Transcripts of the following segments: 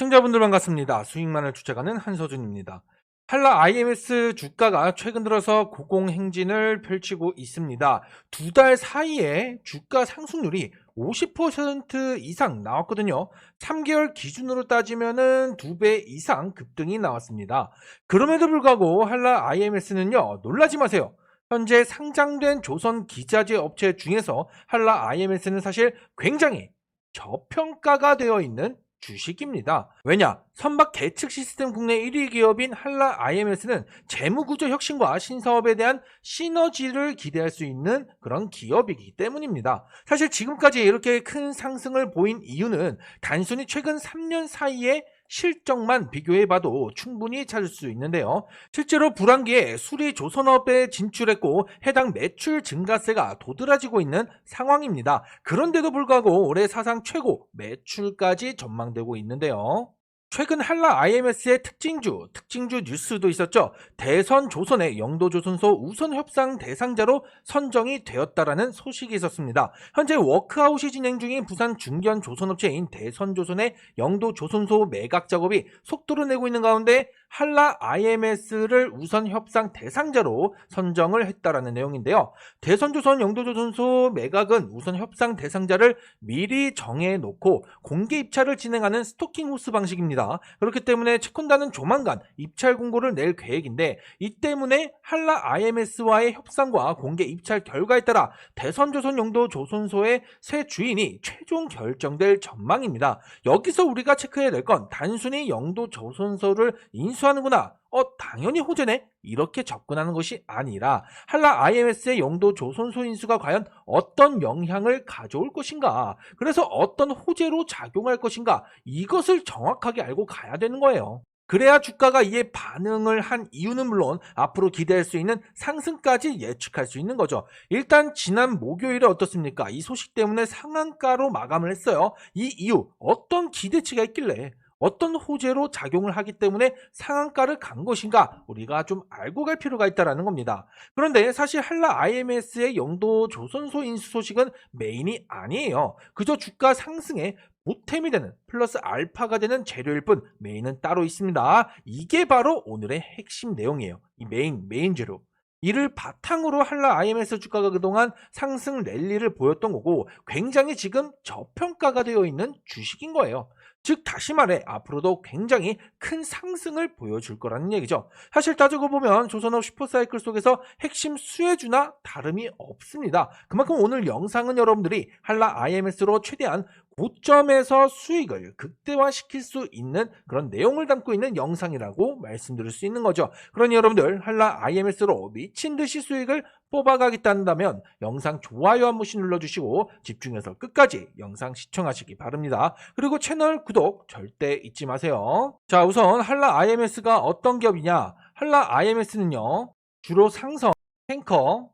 시청자분들 반갑습니다. 수익만을 추적하는 한서준입니다. 한라 IMS 주가가 최근 들어서 고공행진을 펼치고 있습니다. 두 달 사이에 주가 상승률이 50% 이상 나왔거든요. 3개월 기준으로 따지면은 2배 이상 급등이 나왔습니다. 그럼에도 불구하고 한라 IMS는요, 놀라지 마세요. 현재 상장된 조선 기자재 업체 중에서 한라 IMS는 사실 굉장히 저평가가 되어 있는 주식입니다. 왜냐? 선박 계측 시스템 국내 1위 기업인 한라 IMS는 재무구조 혁신과 신사업에 대한 시너지를 기대할 수 있는 그런 기업이기 때문입니다. 사실 지금까지 이렇게 큰 상승을 보인 이유는 단순히 최근 3년 사이에 실적만 비교해봐도 충분히 찾을 수 있는데요. 실제로 불황기에 수리 조선업에 진출했고 해당 매출 증가세가 도드라지고 있는 상황입니다. 그런데도 불구하고 올해 사상 최고 매출까지 전망되고 있는데요. 최근 한라 IMS의 특징주 뉴스도 있었죠. 대선 조선의 영도조선소 우선 협상 대상자로 선정이 되었다라는 소식이 있었습니다. 현재 워크아웃이 진행 중인 부산 중견 조선업체인 대선조선의 영도조선소 매각 작업이 속도를 내고 있는 가운데 한라 IMS를 우선 협상 대상자로 선정을 했다라는 내용인데요. 대선조선 영도조선소 매각은 우선 협상 대상자를 미리 정해놓고 공개 입찰을 진행하는 스토킹 호스 방식입니다. 그렇기 때문에 채권단은 조만간 입찰 공고를 낼 계획인데, 이 때문에 한라 IMS와의 협상과 공개 입찰 결과에 따라 대선조선 영도조선소의 새 주인이 최종 결정될 전망입니다. 여기서 우리가 체크해야 될 건 단순히 영도조선소를 인수하는구나, 당연히 호재네, 이렇게 접근하는 것이 아니라 한라 IMS의 영도 조선소 인수가 과연 어떤 영향을 가져올 것인가, 그래서 어떤 호재로 작용할 것인가, 이것을 정확하게 알고 가야 되는 거예요. 그래야 주가가 이에 반응을 한 이유는 물론 앞으로 기대할 수 있는 상승까지 예측할 수 있는 거죠. 일단 지난 목요일에 어떻습니까? 이 소식 때문에 상한가로 마감을 했어요. 이 이유, 어떤 기대치가 있길래, 어떤 호재로 작용을 하기 때문에 상한가를 간 것인가, 우리가 좀 알고 갈 필요가 있다는 겁니다. 그런데 사실 한라 IMS의 영도 조선소 인수 소식은 메인이 아니에요. 그저 주가 상승에 보탬이 되는, 플러스 알파가 되는 재료일 뿐 메인은 따로 있습니다. 이게 바로 오늘의 핵심 내용이에요. 이 메인 재료. 이를 바탕으로 한라 IMS 주가가 그동안 상승 랠리를 보였던 거고, 굉장히 지금 저평가가 되어 있는 주식인 거예요. 즉 다시 말해 앞으로도 굉장히 큰 상승을 보여줄 거라는 얘기죠. 사실 따지고 보면 조선업 슈퍼사이클 속에서 핵심 수혜주나 다름이 없습니다. 그만큼 오늘 영상은 여러분들이 한라 IMS로 최대한 고점에서 수익을 극대화시킬 수 있는 그런 내용을 담고 있는 영상이라고 말씀드릴 수 있는 거죠. 그러니 여러분들 한라 IMS로 미친 듯이 수익을 뽑아가겠다면 영상 좋아요 한 번씩 눌러주시고 집중해서 끝까지 영상 시청하시기 바랍니다. 그리고 채널 구독 절대 잊지 마세요. 자, 우선 한라 IMS가 어떤 기업이냐? 한라 IMS는요, 주로 상선, 탱커,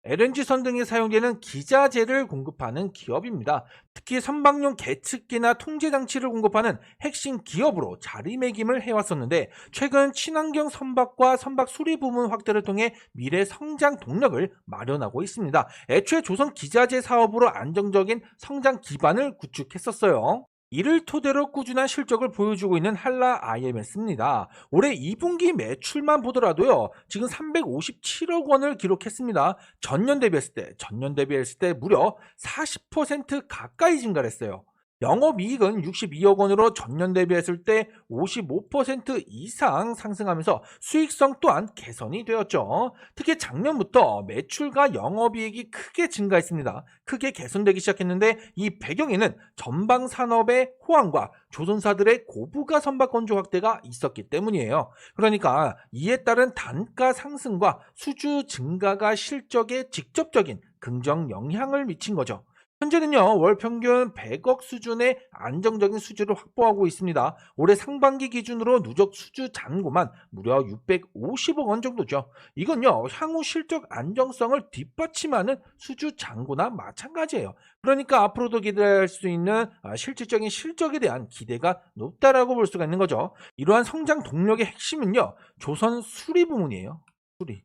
LNG선 등에 사용되는 기자재를 공급하는 기업입니다. 특히 선박용 계측기나 통제장치를 공급하는 핵심 기업으로 자리매김을 해왔었는데, 최근 친환경 선박과 선박 수리 부문 확대를 통해 미래 성장 동력을 마련하고 있습니다. 애초에 조선 기자재 사업으로 안정적인 성장 기반을 구축했었어요. 이를 토대로 꾸준한 실적을 보여주고 있는 한라 IMS입니다. 올해 2분기 매출만 보더라도요, 지금 357억 원을 기록했습니다. 전년 대비했을 때 무려 40% 가까이 증가를 했어요. 영업이익은 62억 원으로 전년 대비했을 때 55% 이상 상승하면서 수익성 또한 개선이 되었죠. 특히 작년부터 매출과 영업이익이 크게 증가했습니다. 크게 개선되기 시작했는데, 이 배경에는 전방 산업의 호황과 조선사들의 고부가 선박 건조 확대가 있었기 때문이에요. 그러니까 이에 따른 단가 상승과 수주 증가가 실적에 직접적인 긍정 영향을 미친 거죠. 현재는요, 월 평균 100억 수준의 안정적인 수주를 확보하고 있습니다. 올해 상반기 기준으로 누적 수주 잔고만 무려 650억 원 정도죠. 이건요, 향후 실적 안정성을 뒷받침하는 수주 잔고나 마찬가지예요. 그러니까 앞으로도 기대할 수 있는 실질적인 실적에 대한 기대가 높다라고 볼 수가 있는 거죠. 이러한 성장 동력의 핵심은요, 조선 수리 부문이에요. 수리.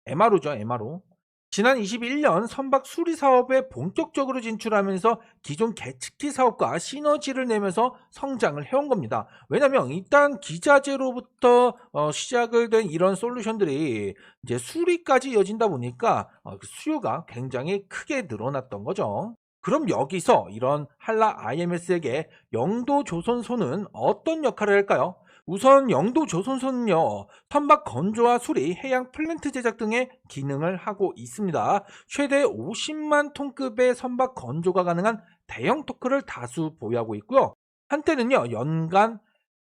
MRO죠, MRO. 지난 21년 선박 수리 사업에 본격적으로 진출하면서 기존 계측기 사업과 시너지를 내면서 성장을 해온 겁니다. 왜냐면 일단 기자재로부터 시작을 된 이런 솔루션들이 이제 수리까지 이어진다 보니까 그 수요가 굉장히 크게 늘어났던 거죠. 그럼 여기서 이런 한라 IMS에게 영도 조선소는 어떤 역할을 할까요? 우선 영도 조선소는요, 선박 건조와 수리, 해양 플랜트 제작 등의 기능을 하고 있습니다. 최대 50만 톤급의 선박 건조가 가능한 대형 토크를 다수 보유하고 있고요. 한때는요, 연간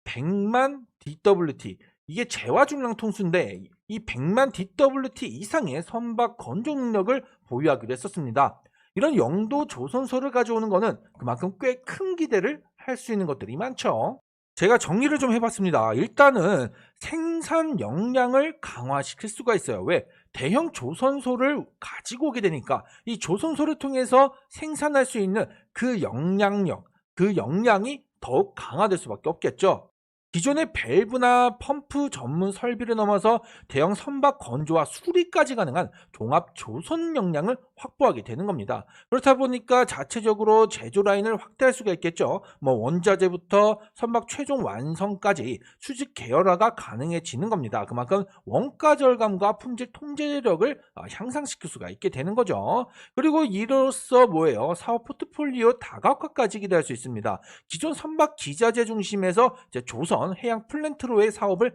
100만 DWT, 이게 재화 중량 톤수인데 이 100만 DWT 이상의 선박 건조 능력을 보유하기도 했었습니다. 이런 영도 조선소를 가져오는 거는 그만큼 꽤 큰 기대를 할 수 있는 것들이 많죠. 제가 정리를 좀 해봤습니다. 일단은 생산 역량을 강화시킬 수가 있어요. 왜? 대형 조선소를 가지고 오게 되니까 이 조선소를 통해서 생산할 수 있는 그 역량력, 그 역량이 더욱 강화될 수밖에 없겠죠. 기존의 밸브나 펌프 전문 설비를 넘어서 대형 선박 건조와 수리까지 가능한 종합 조선 역량을 확보하게 되는 겁니다. 그렇다 보니까 자체적으로 제조 라인을 확대할 수가 있겠죠. 뭐 원자재부터 선박 최종 완성까지 수직 계열화가 가능해지는 겁니다. 그만큼 원가 절감과 품질 통제력을 향상시킬 수가 있게 되는 거죠. 그리고 이로써 뭐예요? 사업 포트폴리오 다각화까지 기대할 수 있습니다. 기존 선박 기자재 중심에서 이제 조선 해양 플랜트로의 사업을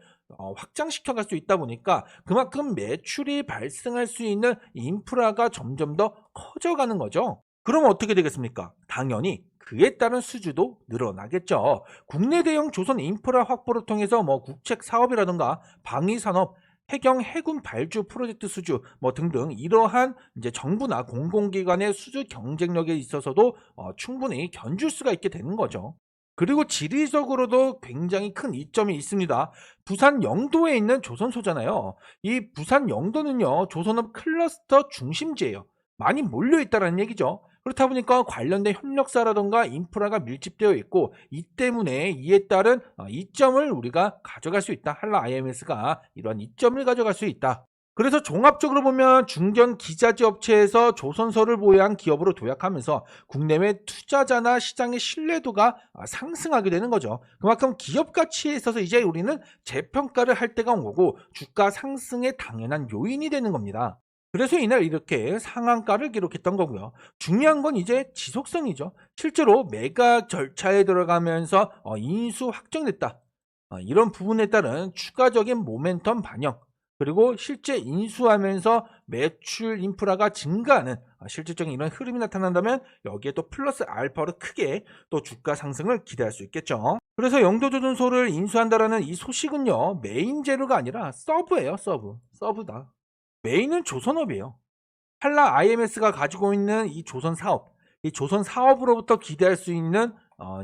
확장시켜 갈 수 있다 보니까 그만큼 매출이 발생할 수 있는 인프라가 점점 더 커져가는 거죠. 그럼 어떻게 되겠습니까? 당연히 그에 따른 수주도 늘어나겠죠. 국내 대형 조선 인프라 확보를 통해서 뭐 국책 사업이라든가 방위 산업, 해경 해군 발주 프로젝트 수주 뭐 등등 이러한 이제 정부나 공공기관의 수주 경쟁력에 있어서도 충분히 견줄 수가 있게 되는 거죠. 그리고 지리적으로도 굉장히 큰 이점이 있습니다. 부산 영도에 있는 조선소잖아요. 이 부산 영도는요, 조선업 클러스터 중심지예요. 많이 몰려 있다는 얘기죠. 그렇다 보니까 관련된 협력사라던가 인프라가 밀집되어 있고 이 때문에 이에 따른 이점을 우리가 가져갈 수 있다. 한라 IMS가 이런 이점을 가져갈 수 있다. 그래서 종합적으로 보면 중견 기자재 업체에서 조선소를 보유한 기업으로 도약하면서 국내외 투자자나 시장의 신뢰도가 상승하게 되는 거죠. 그만큼 기업 가치에 있어서 이제 우리는 재평가를 할 때가 온 거고 주가 상승의 당연한 요인이 되는 겁니다. 그래서 이날 이렇게 상한가를 기록했던 거고요. 중요한 건 이제 지속성이죠. 실제로 매각 절차에 들어가면서 인수 확정됐다. 이런 부분에 따른 추가적인 모멘텀 반영, 그리고 실제 인수하면서 매출 인프라가 증가하는 실질적인 이런 흐름이 나타난다면 여기에 또 플러스 알파로 크게 또 주가 상승을 기대할 수 있겠죠. 그래서 영도조선소를 인수한다라는 이 소식은요, 메인 재료가 아니라 서브예요. 서브다. 메인은 조선업이에요. 한라 IMS가 가지고 있는 이 조선 사업, 이 조선 사업으로부터 기대할 수 있는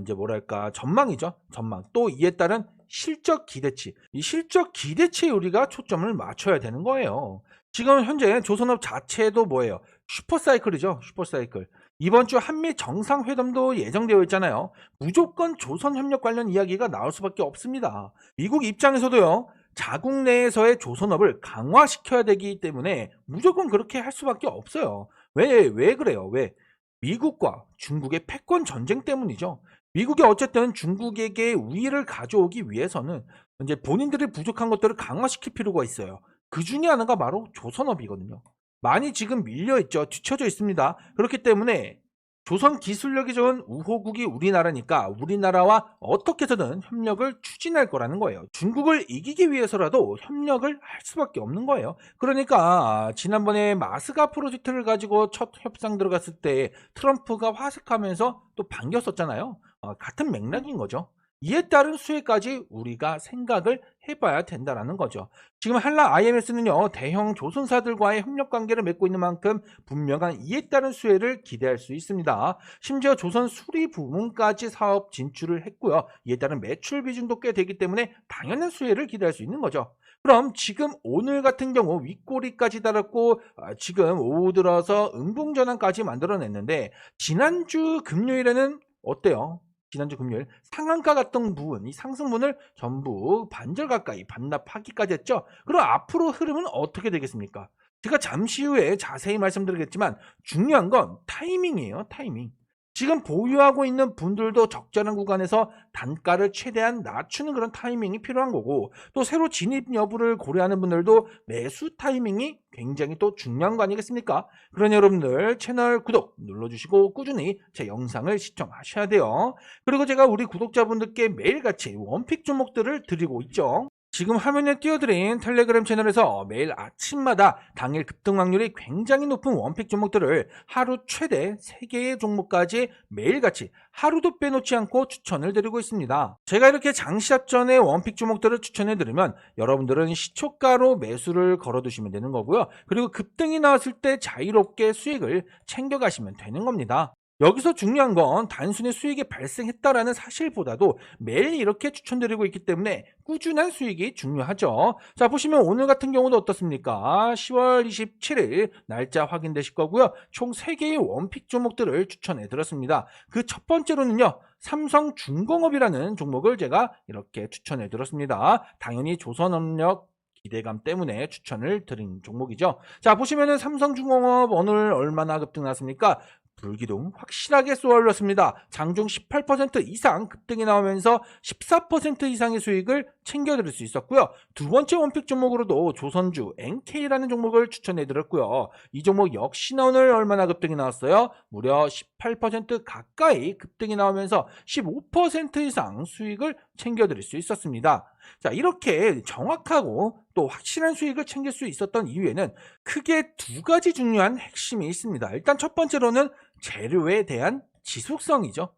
이제 뭐랄까 전망이죠. 전망. 또 이에 따른 실적 기대치. 이 실적 기대치에 우리가 초점을 맞춰야 되는 거예요. 지금 현재 조선업 자체도 뭐예요? 슈퍼사이클이죠. 슈퍼사이클. 이번 주 한미 정상회담도 예정되어 있잖아요. 무조건 조선 협력 관련 이야기가 나올 수밖에 없습니다. 미국 입장에서도요. 자국 내에서의 조선업을 강화시켜야 되기 때문에 무조건 그렇게 할 수밖에 없어요. 왜 그래요? 왜? 미국과 중국의 패권 전쟁 때문이죠. 미국이 어쨌든 중국에게 우위를 가져오기 위해서는 이제 본인들이 부족한 것들을 강화시킬 필요가 있어요. 그 중에 하나가 바로 조선업이거든요. 많이 지금 밀려 있죠. 뒤쳐져 있습니다. 그렇기 때문에 조선 기술력이 좋은 우호국이 우리나라니까 우리나라와 어떻게 해서든 협력을 추진할 거라는 거예요. 중국을 이기기 위해서라도 협력을 할 수밖에 없는 거예요. 그러니까 지난번에 마스가 프로젝트를 가지고 첫 협상 들어갔을 때 트럼프가 화색하면서 또 반겼었잖아요. 같은 맥락인 거죠. 이에 따른 수혜까지 우리가 생각을 해봐야 된다는 거죠. 지금 한라 IMS는요, 대형 조선사들과의 협력 관계를 맺고 있는 만큼 분명한 이에 따른 수혜를 기대할 수 있습니다. 심지어 조선 수리 부문까지 사업 진출을 했고요. 이에 따른 매출 비중도 꽤 되기 때문에 당연한 수혜를 기대할 수 있는 거죠. 그럼 지금 오늘 같은 경우 윗꼬리까지 달았고 지금 오후 들어서 음봉전환까지 만들어냈는데 지난주 금요일에는 어때요? 지난주 금요일 상한가 갔던 부분, 이 상승분을 전부 반절 가까이 반납하기까지 했죠. 그럼 앞으로 흐름은 어떻게 되겠습니까? 제가 잠시 후에 자세히 말씀드리겠지만 중요한 건 타이밍이에요, 타이밍. 지금 보유하고 있는 분들도 적절한 구간에서 단가를 최대한 낮추는 그런 타이밍이 필요한 거고, 또 새로 진입 여부를 고려하는 분들도 매수 타이밍이 굉장히 또 중요한 거 아니겠습니까? 그러니 여러분들 채널 구독 눌러주시고 꾸준히 제 영상을 시청하셔야 돼요. 그리고 제가 우리 구독자분들께 매일같이 원픽 종목들을 드리고 있죠. 지금 화면에 띄워드린 텔레그램 채널에서 매일 아침마다 당일 급등 확률이 굉장히 높은 원픽 종목들을 하루 최대 3개의 종목까지 매일같이 하루도 빼놓지 않고 추천을 드리고 있습니다. 제가 이렇게 장시합 전에 원픽 종목들을 추천해드리면 여러분들은 시초가로 매수를 걸어두시면 되는 거고요. 그리고 급등이 나왔을 때 자유롭게 수익을 챙겨가시면 되는 겁니다. 여기서 중요한 건 단순히 수익이 발생했다라는 사실보다도 매일 이렇게 추천드리고 있기 때문에 꾸준한 수익이 중요하죠. 자, 보시면 오늘 같은 경우도 어떻습니까? 10월 27일 날짜 확인되실 거고요. 총 3개의 원픽 종목들을 추천해 드렸습니다. 그 첫 번째로는요, 삼성중공업이라는 종목을 제가 이렇게 추천해 드렸습니다. 당연히 조선업력 기대감 때문에 추천을 드린 종목이죠. 자, 보시면은 삼성중공업 오늘 얼마나 급등 났습니까? 불기둥 확실하게 쏘아올렸습니다. 장중 18% 이상 급등이 나오면서 14% 이상의 수익을 챙겨드릴 수 있었고요. 두 번째 원픽 종목으로도 조선주 NK라는 종목을 추천해드렸고요. 이 종목 역시나 오늘 얼마나 급등이 나왔어요? 무려 18% 가까이 급등이 나오면서 15% 이상 수익을 챙겨드릴 수 있었습니다. 자, 이렇게 정확하고 또 확실한 수익을 챙길 수 있었던 이유에는 크게 두 가지 중요한 핵심이 있습니다. 일단 첫 번째로는 재료에 대한 지속성이죠.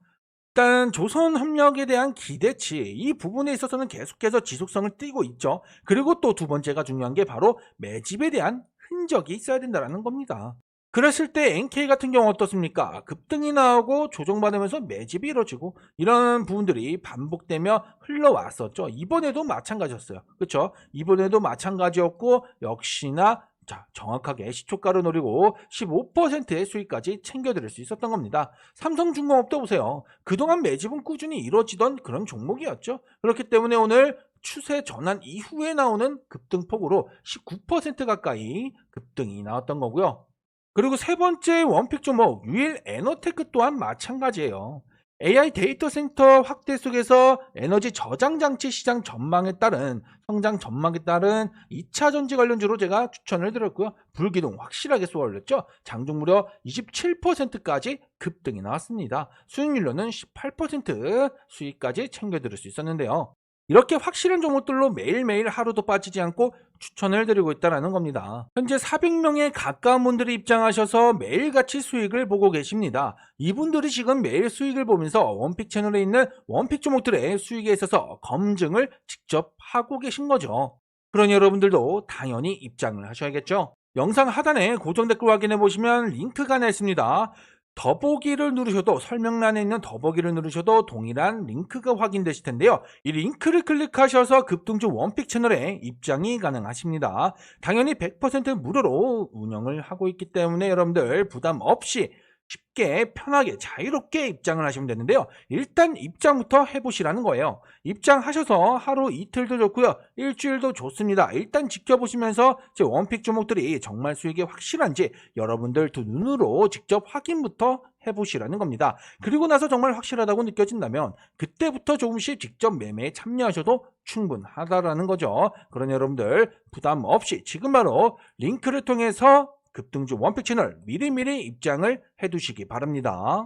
일단 조선협력에 대한 기대치, 이 부분에 있어서는 계속해서 지속성을 띠고 있죠. 그리고 또 두 번째가 중요한 게 바로 매집에 대한 흔적이 있어야 된다는 겁니다. 그랬을 때 NK 같은 경우 어떻습니까? 급등이 나오고 조정받으면서 매집이 이루어지고 이런 부분들이 반복되며 흘러왔었죠. 이번에도 마찬가지였어요. 그렇죠? 이번에도 마찬가지였고 역시나 자, 정확하게 시초가를 노리고 15%의 수익까지 챙겨드릴 수 있었던 겁니다. 삼성중공업도 보세요. 그동안 매집은 꾸준히 이루어지던 그런 종목이었죠. 그렇기 때문에 오늘 추세 전환 이후에 나오는 급등폭으로 19% 가까이 급등이 나왔던 거고요. 그리고 세 번째 원픽 종목 유일 에너테크 또한 마찬가지예요. AI 데이터 센터 확대 속에서 에너지 저장 장치 시장 전망에 따른 성장 전망에 따른 2차 전지 관련주로 제가 추천을 드렸고요. 불기둥 확실하게 쏘아 올렸죠. 장중 무려 27%까지 급등이 나왔습니다. 수익률로는 18% 수익까지 챙겨드릴 수 있었는데요. 이렇게 확실한 종목들로 매일매일 하루도 빠지지 않고 추천을 드리고 있다는 겁니다. 현재 400명에 가까운 분들이 입장하셔서 매일같이 수익을 보고 계십니다. 이분들이 지금 매일 수익을 보면서 원픽 채널에 있는 원픽 종목들의 수익에 있어서 검증을 직접 하고 계신 거죠. 그러니 여러분들도 당연히 입장을 하셔야겠죠. 영상 하단에 고정 댓글 확인해 보시면 링크가 하나 있습니다. 더보기를 누르셔도 설명란에 있는 더보기를 누르셔도 동일한 링크가 확인되실 텐데요. 이 링크를 클릭하셔서 급등주 원픽 채널에 입장이 가능하십니다. 당연히 100% 무료로 운영을 하고 있기 때문에 여러분들 부담 없이 쉽게 편하게 자유롭게 입장을 하시면 되는데요. 일단 입장부터 해보시라는 거예요. 입장하셔서 하루 이틀도 좋고요. 일주일도 좋습니다. 일단 지켜보시면서 제 원픽 종목들이 정말 수익이 확실한지 여러분들 두 눈으로 직접 확인부터 해보시라는 겁니다. 그리고 나서 정말 확실하다고 느껴진다면 그때부터 조금씩 직접 매매에 참여하셔도 충분하다라는 거죠. 그러니 여러분들 부담 없이 지금 바로 링크를 통해서 급등주 원픽 채널 미리미리 입장을 해두시기 바랍니다.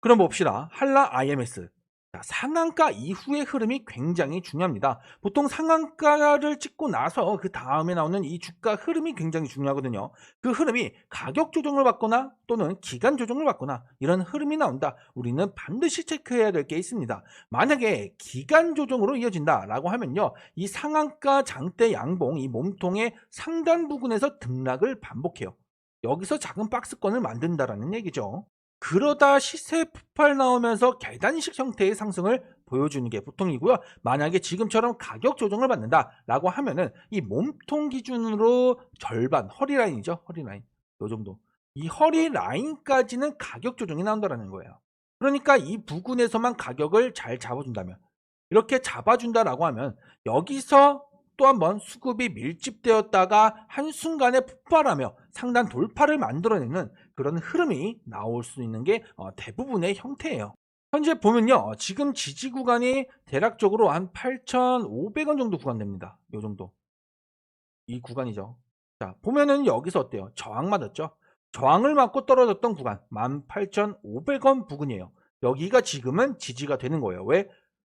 그럼 봅시다. 한라 IMS. 자, 상한가 이후의 흐름이 굉장히 중요합니다. 보통 상한가를 찍고 나서 그 다음에 나오는 이 주가 흐름이 굉장히 중요하거든요. 그 흐름이 가격 조정을 받거나 또는 기간 조정을 받거나 이런 흐름이 나온다. 우리는 반드시 체크해야 될 게 있습니다. 만약에 기간 조정으로 이어진다라고 하면요. 이 상한가 장대 양봉 이 몸통의 상단 부근에서 등락을 반복해요. 여기서 작은 박스권을 만든다라는 얘기죠. 그러다 시세 폭발 나오면서 계단식 형태의 상승을 보여주는 게 보통이고요. 만약에 지금처럼 가격 조정을 받는다라고 하면은 이 몸통 기준으로 절반 허리 라인이죠. 허리 라인. 요 정도. 이 허리 라인까지는 가격 조정이 나온다라는 거예요. 그러니까 이 부근에서만 가격을 잘 잡아준다면 이렇게 잡아준다라고 하면 여기서 또 한번 수급이 밀집되었다가 한순간에 폭발하며 상단 돌파를 만들어내는 그런 흐름이 나올 수 있는 게 대부분의 형태예요. 현재 보면요. 지금 지지 구간이 대략적으로 한 8,500원 정도 구간 됩니다. 요 정도. 이 구간이죠. 자, 보면은 여기서 어때요? 저항 맞았죠? 저항을 맞고 떨어졌던 구간 18,500원 부근이에요. 여기가 지금은 지지가 되는 거예요. 왜?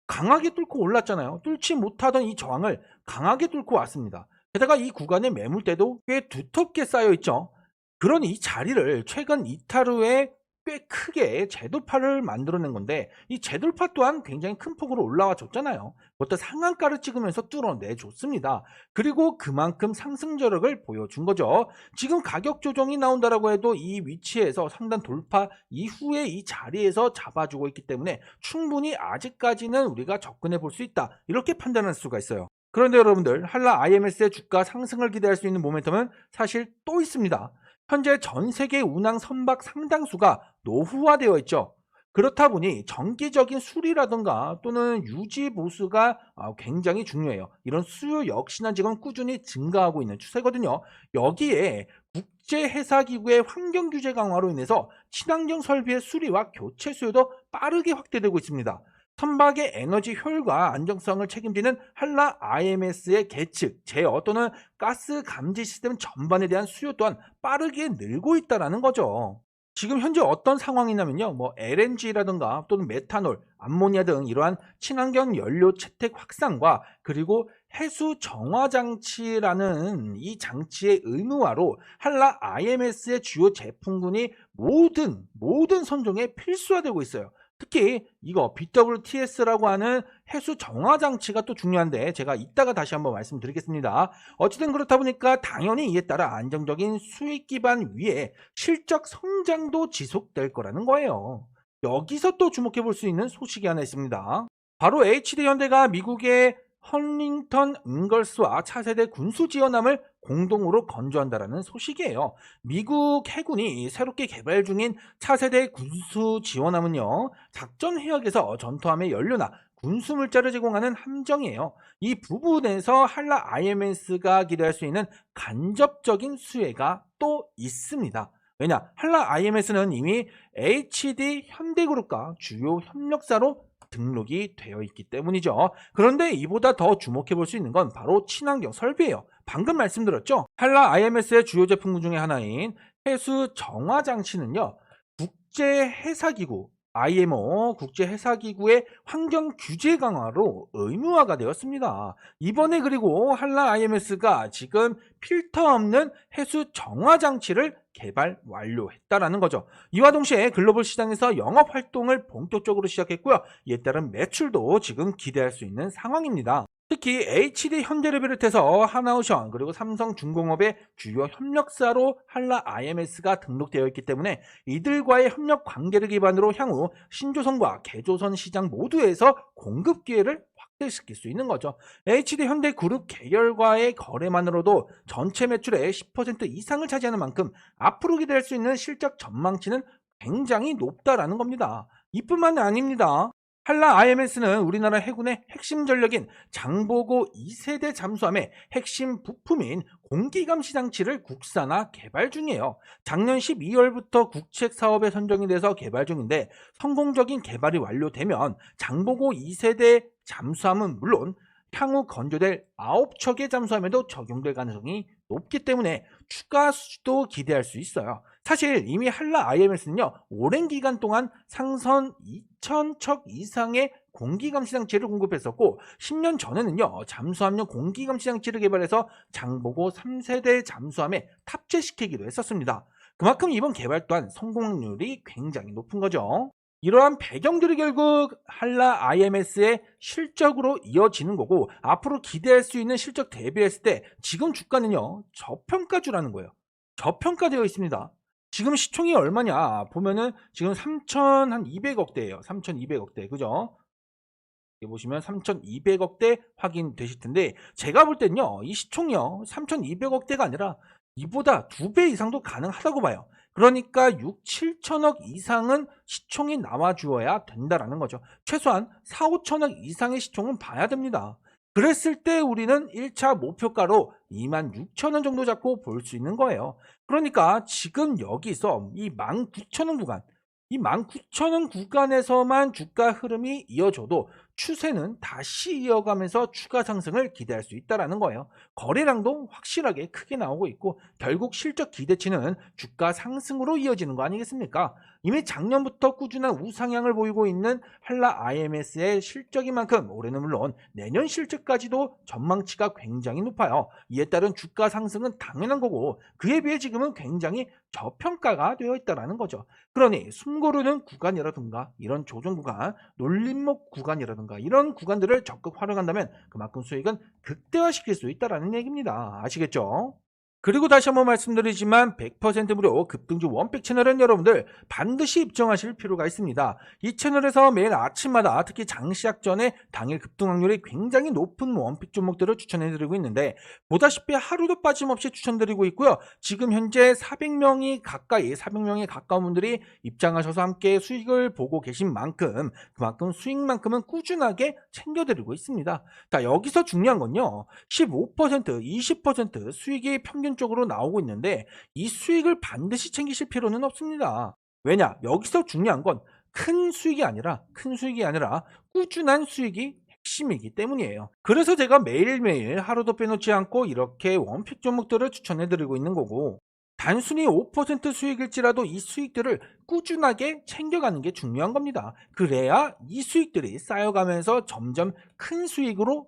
강하게 뚫고 올랐잖아요. 뚫지 못하던 이 저항을 강하게 뚫고 왔습니다. 게다가 이 구간의 매물대도 꽤 두텁게 쌓여 있죠. 그러니 이 자리를 최근 이탈 후에 꽤 크게 재돌파를 만들어낸 건데, 이 재돌파 또한 굉장히 큰 폭으로 올라와 줬잖아요. 그것도 상한가를 찍으면서 뚫어내 줬습니다. 그리고 그만큼 상승 저력을 보여준 거죠. 지금 가격 조정이 나온다라고 해도 이 위치에서 상단 돌파 이후에 이 자리에서 잡아주고 있기 때문에 충분히 아직까지는 우리가 접근해 볼 수 있다, 이렇게 판단할 수가 있어요. 그런데 여러분들, 한라 IMS의 주가 상승을 기대할 수 있는 모멘텀은 사실 또 있습니다. 현재 전 세계 운항 선박 상당수가 노후화되어 있죠. 그렇다 보니 정기적인 수리라든가 또는 유지 보수가 굉장히 중요해요. 이런 수요 역시나 지금 꾸준히 증가하고 있는 추세거든요. 여기에 국제해사기구의 환경 규제 강화로 인해서 친환경 설비의 수리와 교체 수요도 빠르게 확대되고 있습니다. 선박의 에너지 효율과 안정성을 책임지는 한라 IMS의 계측, 제어 또는 가스 감지 시스템 전반에 대한 수요 또한 빠르게 늘고 있다는 거죠. 지금 현재 어떤 상황이냐면요. LNG라든가 또는 메탄올, 암모니아 등 이러한 친환경 연료 채택 확산과 그리고 해수 정화 장치라는 이 장치의 의무화로 한라 IMS의 주요 제품군이 모든 선종에 필수화되고 있어요. 특히 이거 BWTS라고 하는 해수 정화 장치가 또 중요한데, 제가 이따가 다시 한번 말씀드리겠습니다. 어쨌든 그렇다 보니까 당연히 이에 따라 안정적인 수익 기반 위에 실적 성장도 지속될 거라는 거예요. 여기서 또 주목해 볼 수 있는 소식이 하나 있습니다. 바로 HD현대가 미국의 헐링턴 인걸스와 차세대 군수 지원함을 공동으로 건조한다라는 소식이에요. 미국 해군이 새롭게 개발 중인 차세대 군수 지원함은요, 작전 해역에서 전투함의 연료나 군수 물자를 제공하는 함정이에요. 이 부분에서 한라 IMS가 기대할 수 있는 간접적인 수혜가 또 있습니다. 왜냐? 한라 IMS는 이미 HD 현대그룹과 주요 협력사로 등록이 되어 있기 때문이죠. 그런데 이보다 더 주목해 볼 수 있는 건 바로 친환경 설비예요. 방금 말씀드렸죠. 한라 IMS의 주요 제품 중에 하나인 해수 정화 장치는요, 국제해사기구 IMO 국제해사기구의 환경 규제 강화로 의무화가 되었습니다. 이번에 그리고 한라 IMS가 지금 필터 없는 해수 정화 장치를 개발 완료했다라는 거죠. 이와 동시에 글로벌 시장에서 영업 활동을 본격적으로 시작했고요. 이에 따른 매출도 지금 기대할 수 있는 상황입니다. 특히 HD 현대를 비롯해서 하나오션 그리고 삼성중공업의 주요 협력사로 한라 IMS가 등록되어 있기 때문에 이들과의 협력 관계를 기반으로 향후 신조선과 개조선 시장 모두에서 공급 기회를 확대시킬 수 있는 거죠. HD 현대 그룹 계열과의 거래만으로도 전체 매출의 10% 이상을 차지하는 만큼 앞으로 기대할 수 있는 실적 전망치는 굉장히 높다라는 겁니다. 이뿐만이 아닙니다. 한라 IMS는 우리나라 해군의 핵심 전력인 장보고 2세대 잠수함의 핵심 부품인 공기감시 장치를 국산화 개발 중이에요. 작년 12월부터 국책 사업에 선정이 돼서 개발 중인데, 성공적인 개발이 완료되면 장보고 2세대 잠수함은 물론 향후 건조될 9척의 잠수함에도 적용될 가능성이 높기 때문에 추가 수주도 기대할 수 있어요. 사실 이미 한라 IMS는요, 오랜 기간 동안 상선 2,000척 이상의 공기감시 장치를 공급했었고, 10년 전에는요, 잠수함용 공기감시 장치를 개발해서 장보고 3세대 잠수함에 탑재시키기도 했었습니다. 그만큼 이번 개발 또한 성공 확률이 굉장히 높은 거죠. 이러한 배경들이 결국 한라 IMS의 실적으로 이어지는 거고, 앞으로 기대할 수 있는 실적 대비했을 때 지금 주가는요, 저평가주라는 거예요. 저평가되어 있습니다. 지금 시총이 얼마냐 보면은 지금 3,200억대예요. 3,200억대. 그죠? 여기 보시면 3,200억대 확인되실 텐데, 제가 볼 땐요, 이 시총이요, 3,200억대가 아니라 이보다 2배 이상도 가능하다고 봐요. 그러니까 6, 7천억 이상은 시총이 나와 주어야 된다라는 거죠. 최소한 4, 5천억 이상의 시총은 봐야 됩니다. 그랬을 때 우리는 1차 목표가로 2만 6천 원 정도 잡고 볼 수 있는 거예요. 그러니까 지금 여기서 이 19,000원 구간, 이 19,000원 구간에서만 주가 흐름이 이어져도 추세는 다시 이어가면서 추가 상승을 기대할 수 있다는 거예요. 거래량도 확실하게 크게 나오고 있고 결국 실적 기대치는 주가 상승으로 이어지는 거 아니겠습니까? 이미 작년부터 꾸준한 우상향을 보이고 있는 한라 IMS의 실적인 만큼 올해는 물론 내년 실적까지도 전망치가 굉장히 높아요. 이에 따른 주가 상승은 당연한 거고 그에 비해 지금은 굉장히 저평가가 되어 있다는 거죠. 그러니 숨고르는 구간이라든가 이런 조정 구간, 놀림목 구간이라든가 이런 구간들을 적극 활용한다면 그만큼 수익은 극대화시킬 수 있다는 얘기입니다. 아시겠죠? 그리고 다시 한번 말씀드리지만 100% 무료 급등주 원픽 채널은 여러분들 반드시 입장하실 필요가 있습니다. 이 채널에서 매일 아침마다 특히 장시작 전에 당일 급등 확률이 굉장히 높은 원픽 종목들을 추천해드리고 있는데 보다시피 하루도 빠짐없이 추천드리고 있고요. 지금 현재 400명이 가까운 분들이 입장하셔서 함께 수익을 보고 계신 만큼 그만큼 수익만큼은 꾸준하게 챙겨드리고 있습니다. 자, 여기서 중요한 건요. 15%, 20% 수익이 평균적으로 나오고 있는데 이 수익을 반드시 챙기실 필요는 없습니다. 왜냐? 여기서 중요한 건 큰 수익이 아니라 꾸준한 수익이 핵심이기 때문이에요. 그래서 제가 매일매일 하루도 빼놓지 않고 이렇게 원픽 종목들을 추천해드리고 있는 거고 단순히 5% 수익일지라도 이 수익들을 꾸준하게 챙겨가는 게 중요한 겁니다. 그래야 이 수익들이 쌓여가면서 점점 큰 수익으로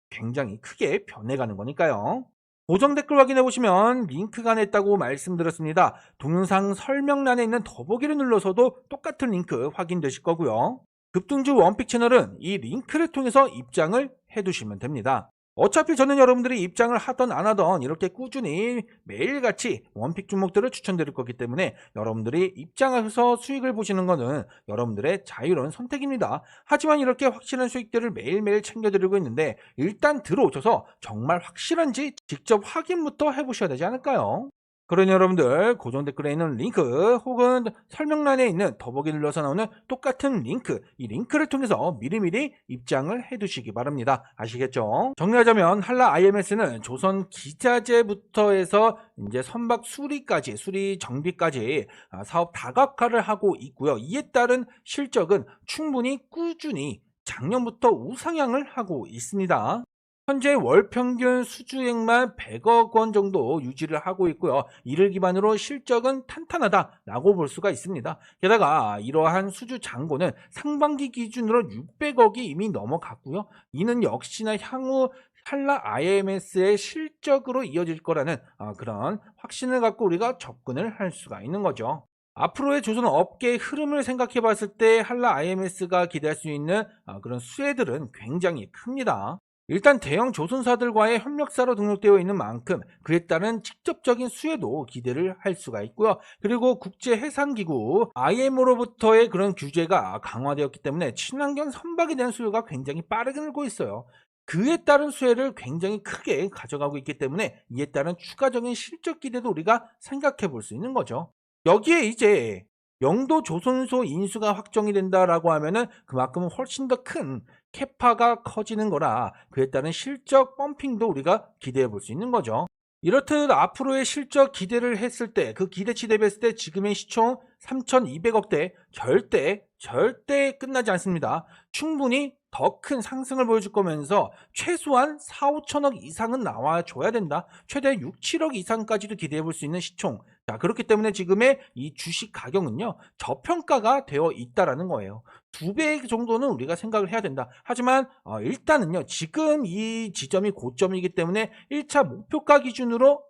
굉장히 크게 변해가는 거니까요. 고정 댓글 확인해 보시면 링크가 냈다고 말씀드렸습니다. 동영상 설명란에 있는 더보기를 눌러서도 똑같은 링크 확인되실 거고요. 급등주 원픽 채널은 이 링크를 통해서 입장을 해두시면 됩니다. 어차피 저는 여러분들이 입장을 하던 안 하던 이렇게 꾸준히 매일같이 원픽 종목들을 추천드릴 거기 때문에 여러분들이 입장해서 수익을 보시는 것은 여러분들의 자유로운 선택입니다. 하지만 이렇게 확실한 수익들을 매일매일 챙겨드리고 있는데 일단 들어오셔서 정말 확실한지 직접 확인부터 해보셔야 되지 않을까요? 그러니 여러분들 고정 댓글에 있는 링크 혹은 설명란에 있는 더보기 눌러서 나오는 똑같은 링크 이 링크를 통해서 미리미리 입장을 해두시기 바랍니다. 아시겠죠? 정리하자면 한라 IMS는 조선 기자재부터 해서 이제 선박 수리까지 수리 정비까지 사업 다각화를 하고 있고요. 이에 따른 실적은 충분히 꾸준히 작년부터 우상향을 하고 있습니다. 현재 월 평균 수주액만 100억 원 정도 유지를 하고 있고요. 이를 기반으로 실적은 탄탄하다라고 볼 수가 있습니다. 게다가 이러한 수주 잔고는 상반기 기준으로 600억이 이미 넘어갔고요. 이는 역시나 향후 한라 IMS의 실적으로 이어질 거라는 그런 확신을 갖고 우리가 접근을 할 수가 있는 거죠. 앞으로의 조선 업계의 흐름을 생각해 봤을 때 한라 IMS가 기대할 수 있는 그런 수혜들은 굉장히 큽니다. 일단 대형 조선사들과의 협력사로 등록되어 있는 만큼 그에 따른 직접적인 수혜도 기대를 할 수가 있고요. 그리고 국제해상기구 IMO로부터의 그런 규제가 강화되었기 때문에 친환경 선박에 대한 수요가 굉장히 빠르게 늘고 있어요. 그에 따른 수혜를 굉장히 크게 가져가고 있기 때문에 이에 따른 추가적인 실적 기대도 우리가 생각해 볼 수 있는 거죠. 여기에 이제 영도 조선소 인수가 확정이 된다라고 하면은 그만큼 훨씬 더 큰 캐파가 커지는 거라 그에 따른 실적 펌핑도 우리가 기대해 볼 수 있는 거죠. 이렇듯 앞으로의 실적 기대를 했을 때 그 기대치 대비했을 때 지금의 시총 3,200억대 절대 끝나지 않습니다. 충분히 더 큰 상승을 보여줄 거면서 최소한 4, 5천억 이상은 나와줘야 된다. 최대 6, 7억 이상까지도 기대해 볼 수 있는 시총. 자, 그렇기 때문에 지금의 이 주식 가격은요, 저평가가 되어 있다라는 거예요. 2배 정도는 우리가 생각을 해야 된다. 하지만 일단은요, 지금 이 지점이 고점이기 때문에 1차 목표가 기준으로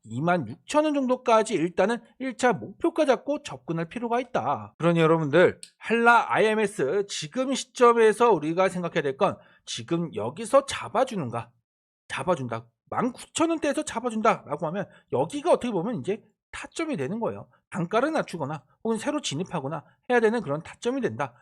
26,000원 정도까지 일단은 1차 목표가 잡고 접근할 필요가 있다. 그러니 여러분들 한라 IMS 지금 시점에서 우리가 생각해야 될 건 지금 여기서 잡아준다. 19,000원대에서 잡아준다라고 하면 여기가 어떻게 보면 이제 타점이 되는 거예요. 단가를 낮추거나 혹은 새로 진입하거나 해야 되는 그런 타점이 된다.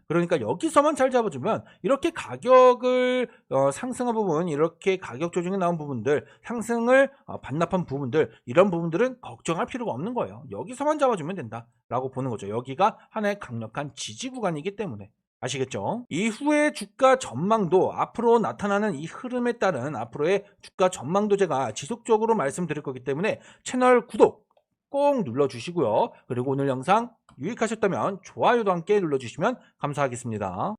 그러니까 여기서만 잘 잡아주면 이렇게 가격을 상승한 부분, 이렇게 가격 조정이 나온 부분들, 상승을 반납한 부분들, 이런 부분들은 걱정할 필요가 없는 거예요. 여기서만 잡아주면 된다라고 보는 거죠. 여기가 하나의 강력한 지지 구간이기 때문에. 아시겠죠? 이후의 주가 전망도, 앞으로 나타나는 이 흐름에 따른 앞으로의 주가 전망도 제가 지속적으로 말씀드릴 거기 때문에 채널 구독 꼭 눌러주시고요. 그리고 오늘 영상 유익하셨다면 좋아요도 함께 눌러주시면 감사하겠습니다.